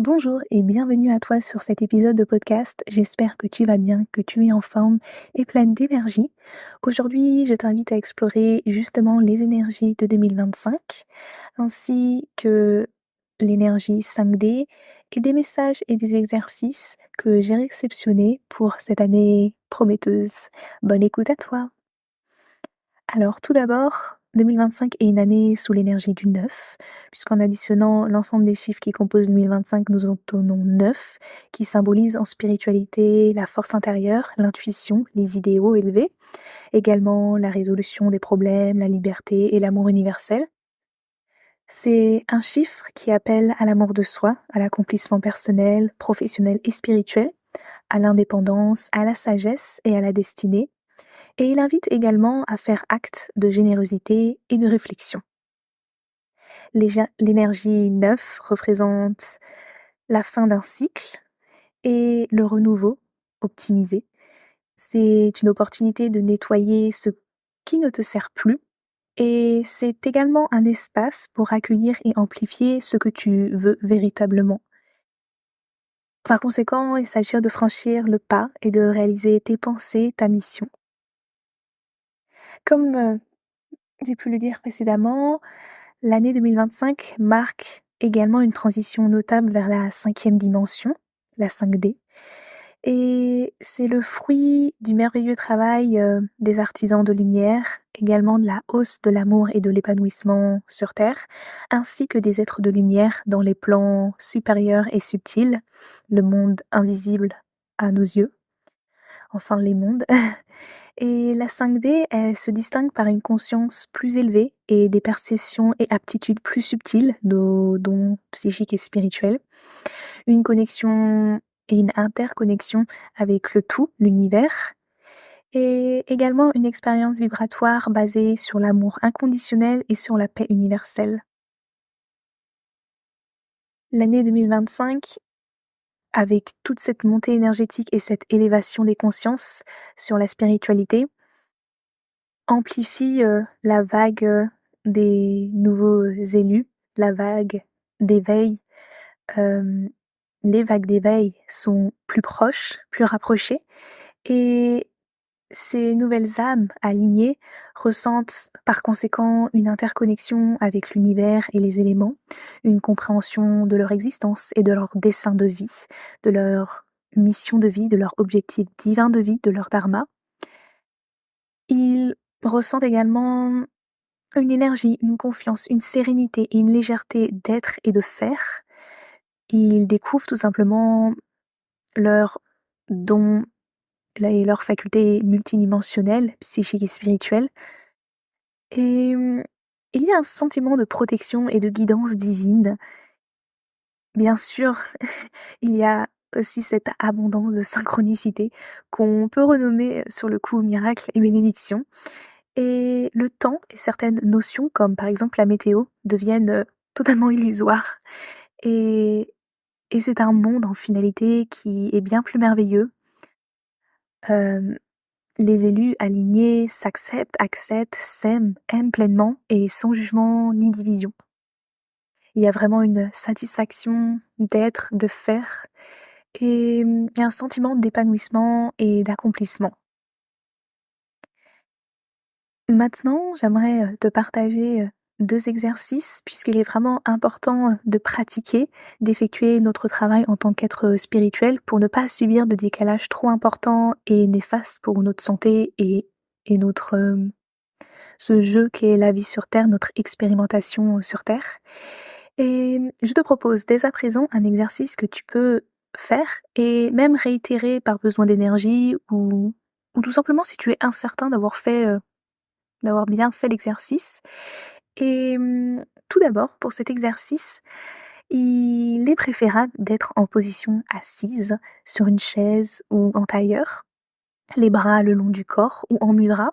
Bonjour et bienvenue à toi sur cet épisode de podcast. J'espère que tu vas bien, que tu es en forme et pleine d'énergie. Aujourd'hui, je t'invite à explorer justement les énergies de 2025 ainsi que l'énergie 5D et des messages et des exercices que j'ai réceptionnés pour cette année prometteuse. Bonne écoute à toi. Alors tout d'abord, 2025 est une année sous l'énergie du 9, puisqu'en additionnant l'ensemble des chiffres qui composent 2025, nous obtenons 9, qui symbolisent en spiritualité la force intérieure, l'intuition, les idéaux élevés, également la résolution des problèmes, la liberté et l'amour universel. C'est un chiffre qui appelle à l'amour de soi, à l'accomplissement personnel, professionnel et spirituel, à l'indépendance, à la sagesse et à la destinée, et il invite également à faire acte de générosité et de réflexion. L'énergie 9 représente la fin d'un cycle et le renouveau optimisé. C'est une opportunité de nettoyer ce qui ne te sert plus et c'est également un espace pour accueillir et amplifier ce que tu veux véritablement. Par conséquent, il s'agit de franchir le pas et de réaliser tes pensées, ta mission. Comme j'ai pu le dire précédemment, l'année 2025 marque également une transition notable vers la 5e dimension, la 5D, et c'est le fruit du merveilleux travail des artisans de lumière, également de la hausse de l'amour et de l'épanouissement sur Terre, ainsi que des êtres de lumière dans les plans supérieurs et subtils, le monde invisible à nos yeux, enfin les mondes. Et la 5D, elle se distingue par une conscience plus élevée et des perceptions et aptitudes plus subtiles, nos dons psychiques et spirituels. Une connexion et une interconnexion avec le tout, l'univers. Et également une expérience vibratoire basée sur l'amour inconditionnel et sur la paix universelle. L'année 2025, avec toute cette montée énergétique et cette élévation des consciences sur la spiritualité, amplifie la vague des nouveaux élus, la vague d'éveil. Euh, les vagues d'éveil sont plus proches, plus rapprochées, et ces nouvelles âmes alignées ressentent par conséquent une interconnexion avec l'univers et les éléments, une compréhension de leur existence et de leur dessein de vie, de leur mission de vie, de leur objectif divin de vie, de leur dharma. Ils ressentent également une énergie, une confiance, une sérénité et une légèreté d'être et de faire. Ils découvrent tout simplement leurs dons et leurs facultés multidimensionnelles, psychiques et spirituelles. Et il y a un sentiment de protection et de guidance divine. Bien sûr, il y a aussi cette abondance de synchronicité qu'on peut renommer sur le coup miracle et bénédiction. Et le temps et certaines notions, comme par exemple la météo, deviennent totalement illusoires. Et, et c'est un monde en finalité qui est bien plus merveilleux. Euh, les élus alignés s'acceptent, acceptent, s'aiment, aiment pleinement et sans jugement ni division. Il y a vraiment une satisfaction d'être, de faire et un sentiment d'épanouissement et d'accomplissement. Maintenant, j'aimerais te partager 2 exercices puisqu'il est vraiment important de pratiquer, d'effectuer notre travail en tant qu'être spirituel pour ne pas subir de décalage trop important et néfaste pour notre santé et notre ce jeu qu'est la vie sur Terre, notre expérimentation sur Terre. Et je te propose dès à présent un exercice que tu peux faire et même réitérer par besoin d'énergie ou tout simplement si tu es incertain d'avoir bien fait l'exercice. Et tout d'abord, pour cet exercice, il est préférable d'être en position assise sur une chaise ou en tailleur, les bras le long du corps ou en mudra,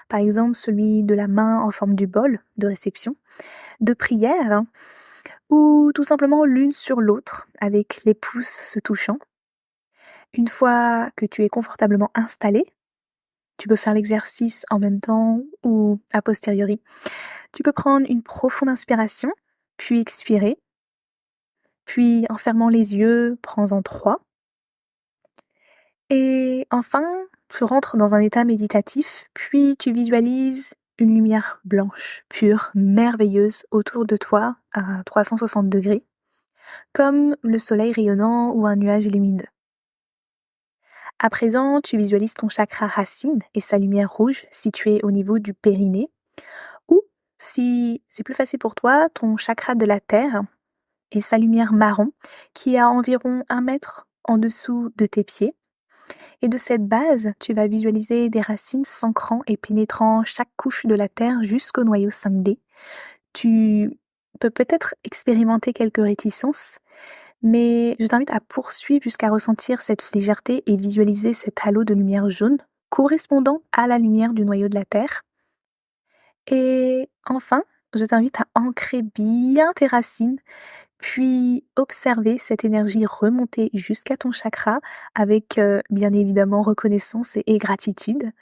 par exemple celui de la main en forme du bol de réception, de prière, hein, ou tout simplement l'une sur l'autre avec les pouces se touchant. Une fois que tu es confortablement installé, tu peux faire l'exercice en même temps ou a posteriori. Tu peux prendre une profonde inspiration, puis expirer, Puis en fermant les yeux, prends-en 3. Et enfin, tu rentres dans un état méditatif, puis tu visualises une lumière blanche, pure, merveilleuse autour de toi à 360 degrés, comme le soleil rayonnant ou un nuage lumineux. À présent, tu visualises ton chakra racine et sa lumière rouge située au niveau du périnée, ou, si c'est plus facile pour toi, ton chakra de la terre et sa lumière marron qui est à environ 1 mètre en dessous de tes pieds. Et de cette base, tu vas visualiser des racines s'ancrant et pénétrant chaque couche de la terre jusqu'au noyau 5D. Tu peux peut-être expérimenter quelques réticences, mais je t'invite à poursuivre jusqu'à ressentir cette légèreté et visualiser cet halo de lumière jaune correspondant à la lumière du noyau de la Terre. Et enfin, je t'invite à ancrer bien tes racines, puis observer cette énergie remonter jusqu'à ton chakra avec bien évidemment reconnaissance et gratitude.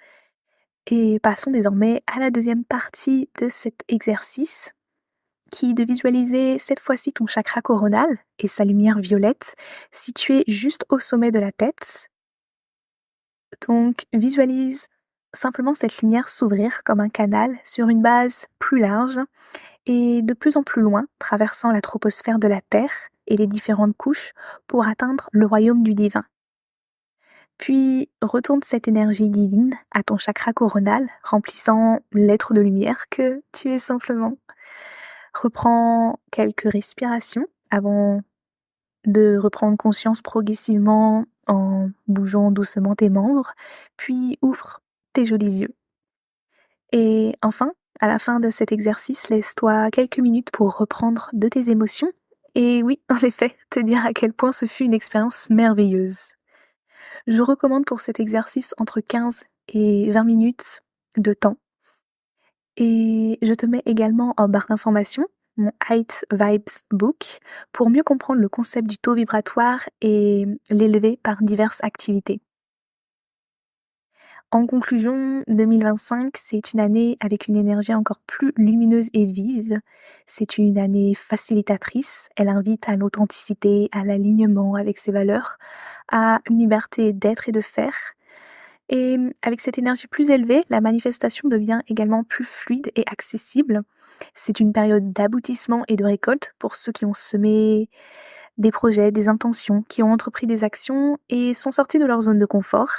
Et passons désormais à la deuxième partie de cet exercice, qui est de visualiser cette fois-ci ton chakra coronal et sa lumière violette située juste au sommet de la tête. Donc visualise simplement cette lumière s'ouvrir comme un canal sur une base plus large et de plus en plus loin, traversant la troposphère de la Terre et les différentes couches pour atteindre le royaume du divin. Puis retourne cette énergie divine à ton chakra coronal, remplissant l'être de lumière que tu es simplement. Reprends quelques respirations avant de reprendre conscience progressivement en bougeant doucement tes membres, puis ouvre tes jolis yeux. Et enfin, à la fin de cet exercice, laisse-toi quelques minutes pour reprendre de tes émotions et oui, en effet, te dire à quel point ce fut une expérience merveilleuse. Je recommande pour cet exercice entre 15 et 20 minutes de temps. Et je te mets également en barre d'informations mon Height Vibes Book pour mieux comprendre le concept du taux vibratoire et l'élever par diverses activités. En conclusion, 2025, c'est une année avec une énergie encore plus lumineuse et vive. C'est une année facilitatrice. Elle invite à l'authenticité, à l'alignement avec ses valeurs, à une liberté d'être et de faire. Et avec cette énergie plus élevée, la manifestation devient également plus fluide et accessible. C'est une période d'aboutissement et de récolte pour ceux qui ont semé des projets, des intentions, qui ont entrepris des actions et sont sortis de leur zone de confort.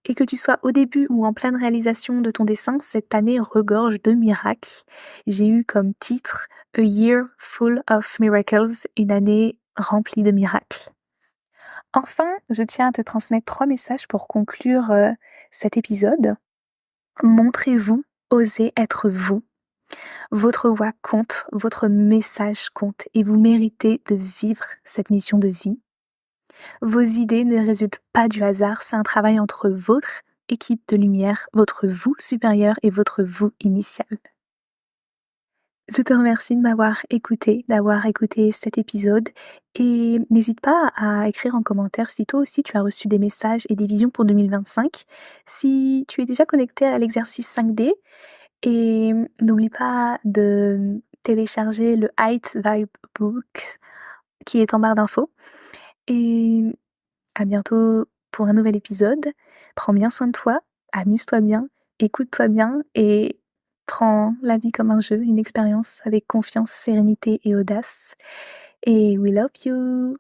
Et que tu sois au début ou en pleine réalisation de ton dessin, cette année regorge de miracles. J'ai eu comme titre A Year Full of Miracles, une année remplie de miracles. Enfin, je tiens à te transmettre 3 messages pour conclure cet épisode. Montrez-vous, osez être vous. Votre voix compte, votre message compte et vous méritez de vivre cette mission de vie. Vos idées ne résultent pas du hasard, c'est un travail entre votre équipe de lumière, votre vous supérieur et votre vous initial. Je te remercie de m'avoir écouté, d'avoir écouté cet épisode et n'hésite pas à écrire en commentaire si toi aussi tu as reçu des messages et des visions pour 2025, si tu es déjà connecté à l'exercice 5D et n'oublie pas de télécharger le Height Vibe Book qui est en barre d'infos et à bientôt pour un nouvel épisode. Prends bien soin de toi, amuse-toi bien, écoute-toi bien et prends la vie comme un jeu, une expérience avec confiance, sérénité et audace. Et we love you!